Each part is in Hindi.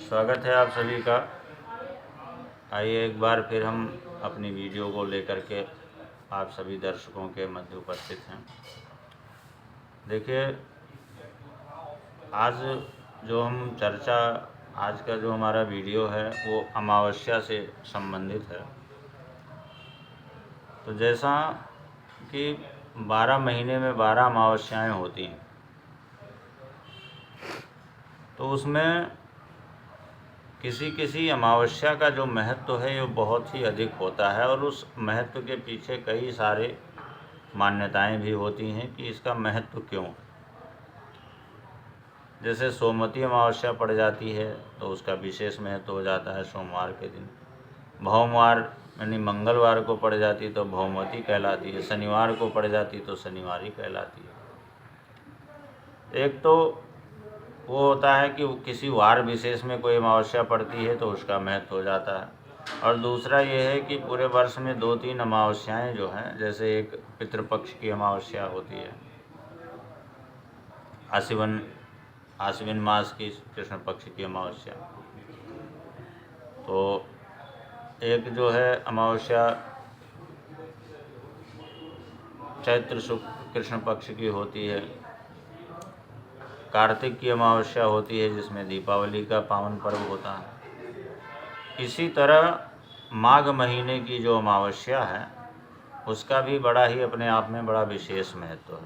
स्वागत है आप सभी का। आइए एक बार फिर हम अपनी वीडियो को लेकर के आप सभी दर्शकों के मध्य उपस्थित हैं। देखिए, आज जो हमारा वीडियो है वो अमावस्या से संबंधित है। तो जैसा कि 12 महीने में 12 अमावस्याएँ होती हैं, तो उसमें किसी किसी अमावस्या का जो महत्व है वो बहुत ही अधिक होता है और उस महत्व के पीछे कई सारे मान्यताएं भी होती हैं कि इसका महत्व क्यों है। जैसे सोमवती अमावस्या पड़ जाती है तो उसका विशेष महत्व हो जाता है सोमवार के दिन। भौमवार यानी मंगलवार को पड़ जाती तो भौमवती कहलाती है, शनिवार को पड़ जाती तो शनिवारी कहलाती है। एक तो वो होता है कि किसी वार विशेष में कोई अमावस्या पड़ती है तो उसका महत्व हो जाता है, और दूसरा ये है कि पूरे वर्ष में 2-3 अमावस्याएँ जो हैं, जैसे एक पितृपक्ष की अमावस्या होती है, आश्विन मास की कृष्ण पक्ष की अमावस्या, तो एक जो है अमावस्या चैत्र शुक्ल कृष्ण पक्ष की होती है, कार्तिक की अमावस्या होती है जिसमें दीपावली का पावन पर्व होता है। इसी तरह माघ महीने की जो अमावस्या है उसका भी बड़ा ही अपने आप में बड़ा विशेष महत्व है।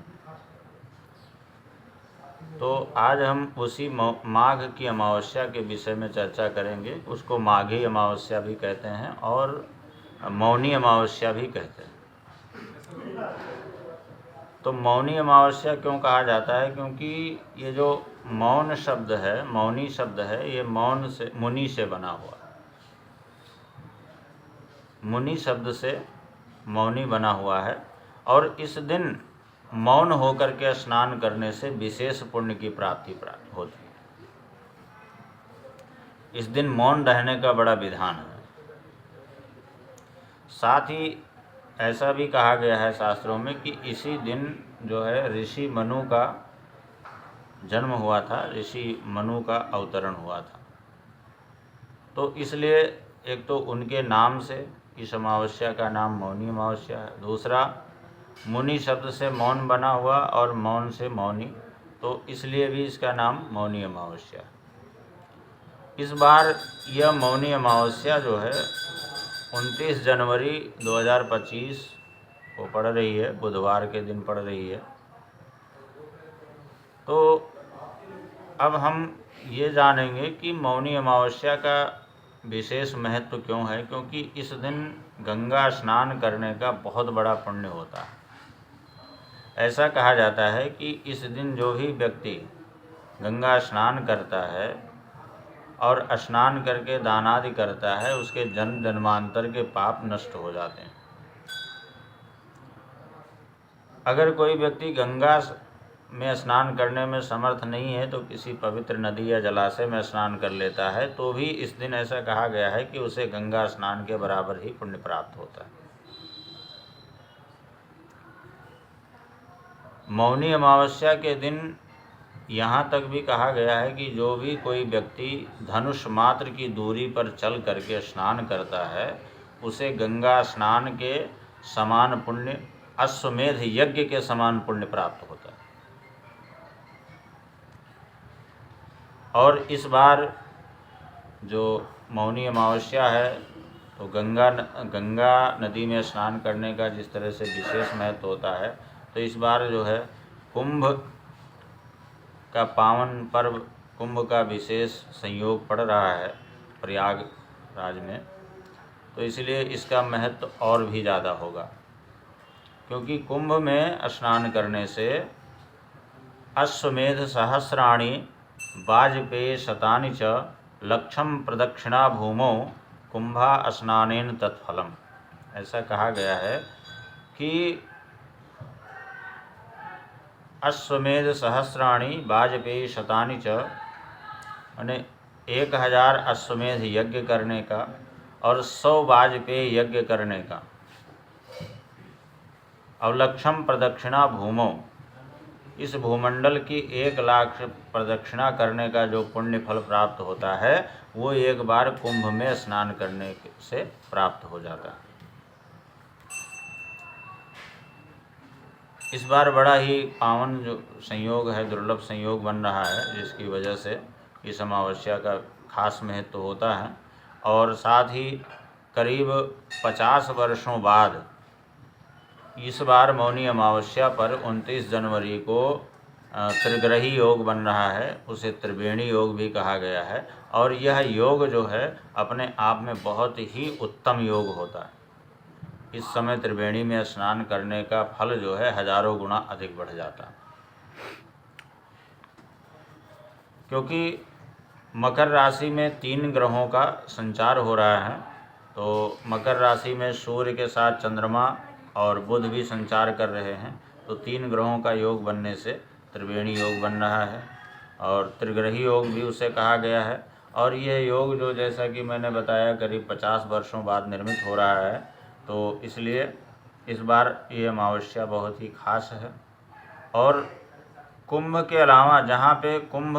तो आज हम उसी माघ की अमावस्या के विषय में चर्चा करेंगे। उसको माघी अमावस्या भी कहते हैं और मौनी अमावस्या भी कहते हैं। तो मौनी अमावस्या क्यों कहा जाता है? क्योंकि ये जो मौन शब्द है, मौनी शब्द है, ये मौन से, मुनि से बना हुआ है। मुनि शब्द से मौनी बना हुआ है, और इस दिन मौन होकर के स्नान करने से विशेष पुण्य की प्राप्ति प्राप्त होती है। इस दिन मौन रहने का बड़ा विधान है। साथ ही ऐसा भी कहा गया है शास्त्रों में कि इसी दिन जो है ऋषि मनु का जन्म हुआ था, ऋषि मनु का अवतरण हुआ था। तो इसलिए एक तो उनके नाम से इस अमावस्या का नाम मौनी अमावस्या है, दूसरा मुनि शब्द से मौन बना हुआ और मौन से मौनी, तो इसलिए भी इसका नाम मौनी अमावस्या है। इस बार यह मौनी अमावस्या जो है 29 जनवरी 2025 को पड़ रही है, बुधवार के दिन पड़ रही है। तो अब हम ये जानेंगे कि मौनी अमावस्या का विशेष महत्व क्यों है। क्योंकि इस दिन गंगा स्नान करने का बहुत बड़ा पुण्य होता है। ऐसा कहा जाता है कि इस दिन जो भी व्यक्ति गंगा स्नान करता है और स्नान करके दान आदि करता है, उसके जन्म जन्मांतर के पाप नष्ट हो जाते हैं। अगर कोई व्यक्ति गंगा में स्नान करने में समर्थ नहीं है तो किसी पवित्र नदी या जलाशय में स्नान कर लेता है, तो भी इस दिन ऐसा कहा गया है कि उसे गंगा स्नान के बराबर ही पुण्य प्राप्त होता है। मौनी अमावस्या के दिन यहाँ तक भी कहा गया है कि जो भी कोई व्यक्ति धनुष मात्र की दूरी पर चल करके स्नान करता है, उसे गंगा स्नान के समान पुण्य, अश्वमेध यज्ञ के समान पुण्य प्राप्त होता है। और इस बार जो मौनी अमावस्या है तो गंगा नदी में स्नान करने का जिस तरह से विशेष महत्व होता है, तो इस बार जो है कुंभ का पावन पर्व, कुंभ का विशेष संयोग पड़ रहा है प्रयागराज में, तो इसलिए इसका महत्व और भी ज़्यादा होगा। क्योंकि कुंभ में स्नान करने से अश्वमेध सहस्राणि वाजपेय शतानि च लक्षम प्रदक्षिणा भूमौ कुंभा स्नानेन तत्फलम। ऐसा कहा गया है कि अश्वमेध सहस्राणि वाजपेयी शतानि च, यानी 1000 अश्वमेध यज्ञ करने का और 100 वाजपेयी यज्ञ करने का, अवलक्षम प्रदक्षिणा भूमौ, इस भूमंडल की 1 लाख प्रदक्षिणा करने का जो पुण्य फल प्राप्त होता है वो एक बार कुंभ में स्नान करने से प्राप्त हो जाता है। इस बार बड़ा ही पावन जो संयोग है, दुर्लभ संयोग बन रहा है, जिसकी वजह से इस अमावस्या का खास महत्व होता है। और साथ ही करीब 50 वर्षों बाद इस बार मौनी अमावस्या पर 29 जनवरी को त्रिग्रही योग बन रहा है। उसे त्रिवेणी योग भी कहा गया है। और यह योग जो है अपने आप में बहुत ही उत्तम योग होता है। इस समय त्रिवेणी में स्नान करने का फल जो है हजारों गुना अधिक बढ़ जाता है, क्योंकि मकर राशि में 3 ग्रहों का संचार हो रहा है। तो मकर राशि में सूर्य के साथ चंद्रमा और बुध भी संचार कर रहे हैं। तो 3 ग्रहों का योग बनने से त्रिवेणी योग बन रहा है और त्रिग्रही योग भी उसे कहा गया है। और यह योग जो, जैसा कि मैंने बताया, करीब 50 वर्षों बाद निर्मित हो रहा है। तो इसलिए इस बार ये अमावस्या बहुत ही खास है। और कुंभ के अलावा, जहाँ पे कुंभ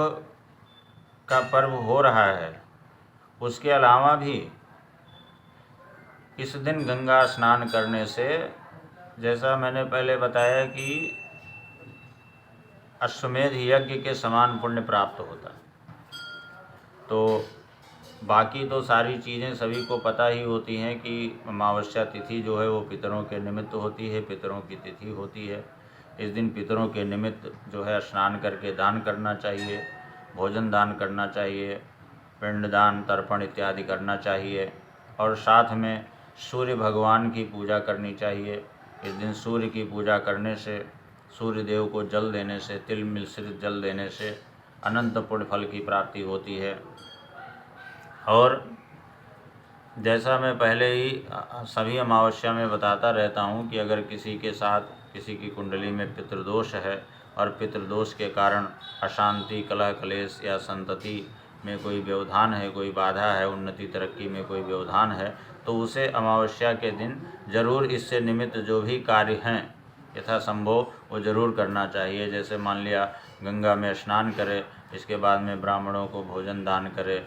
का पर्व हो रहा है, उसके अलावा भी इस दिन गंगा स्नान करने से, जैसा मैंने पहले बताया कि अश्वमेध यज्ञ के समान पुण्य प्राप्त होता है। तो बाकी तो सारी चीज़ें सभी को पता ही होती हैं कि अमावस्या तिथि जो है वो पितरों के निमित्त होती है, पितरों की तिथि होती है। इस दिन पितरों के निमित्त जो है स्नान करके दान करना चाहिए, भोजन दान करना चाहिए, पिंडदान, तर्पण इत्यादि करना चाहिए। और साथ में सूर्य भगवान की पूजा करनी चाहिए। इस दिन सूर्य की पूजा करने से, सूर्य देव को जल देने से, तिल मिश्रित जल देने से अनंत पुण्य फल की प्राप्ति होती है। और जैसा मैं पहले ही सभी अमावस्या में बताता रहता हूँ कि अगर किसी के साथ, किसी की कुंडली में पितृदोष है और पितृदोष के कारण अशांति, कलह, क्लेश या संतति में कोई व्यवधान है, कोई बाधा है, उन्नति तरक्की में कोई व्यवधान है, तो उसे अमावस्या के दिन जरूर इससे निमित्त जो भी कार्य हैं यथासंभव वो जरूर करना चाहिए। जैसे मान लिया गंगा में स्नान करे, इसके बाद में ब्राह्मणों को भोजन दान करे,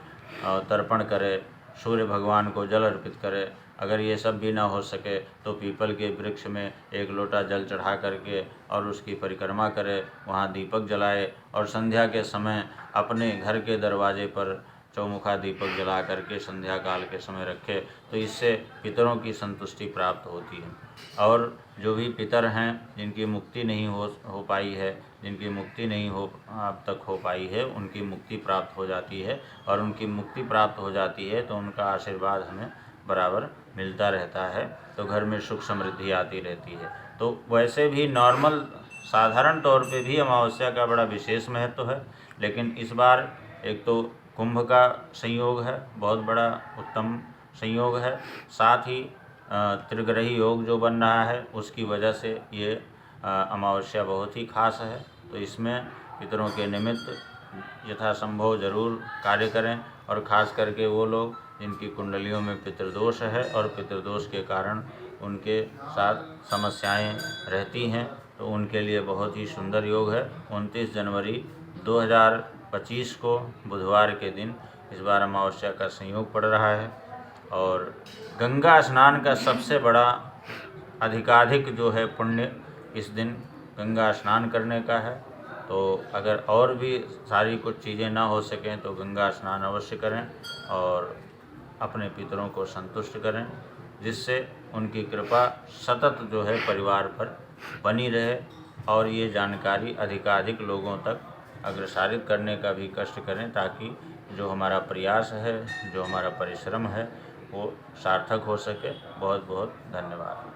तर्पण करे, सूर्य भगवान को जल अर्पित करे। अगर ये सब भी ना हो सके तो पीपल के वृक्ष में 1 लोटा जल चढ़ा करके और उसकी परिक्रमा करे, वहाँ दीपक जलाए और संध्या के समय अपने घर के दरवाजे पर चौमुखा दीपक जला करके संध्या काल के समय रखे। तो इससे पितरों की संतुष्टि प्राप्त होती है। और जो भी पितर हैं जिनकी मुक्ति नहीं हो पाई है, जिनकी मुक्ति नहीं हो अब तक हो पाई है, उनकी मुक्ति प्राप्त हो जाती है। और उनकी मुक्ति प्राप्त हो जाती है तो उनका आशीर्वाद हमें बराबर मिलता रहता है। तो घर में सुख समृद्धि आती रहती है। तो वैसे भी नॉर्मल साधारण तौर पे भी अमावस्या का बड़ा विशेष महत्व है। लेकिन इस बार एक तो कुंभ का संयोग है, बहुत बड़ा उत्तम संयोग है। साथ ही त्रिग्रही योग जो बन रहा है उसकी वजह से ये अमावस्या बहुत ही खास है। तो इसमें पितरों के निमित्त यथासंभव जरूर कार्य करें। और ख़ास करके वो लोग जिनकी कुंडलियों में पितृदोष है और पितृदोष के कारण उनके साथ समस्याएं रहती हैं, तो उनके लिए बहुत ही सुंदर योग है। 29 जनवरी 2025 को बुधवार के दिन इस बार अमावस्या का संयोग पड़ रहा है। और गंगा स्नान का सबसे बड़ा अधिकाधिक जो है पुण्य इस दिन गंगा स्नान करने का है। तो अगर और भी सारी कुछ चीज़ें ना हो सकें तो गंगा स्नान अवश्य करें और अपने पितरों को संतुष्ट करें, जिससे उनकी कृपा सतत जो है परिवार पर बनी रहे। और ये जानकारी अधिकाधिक लोगों तक अग्रसारित करने का भी कष्ट करें, ताकि जो हमारा प्रयास है, जो हमारा परिश्रम है, वो सार्थक हो सके। बहुत बहुत धन्यवाद।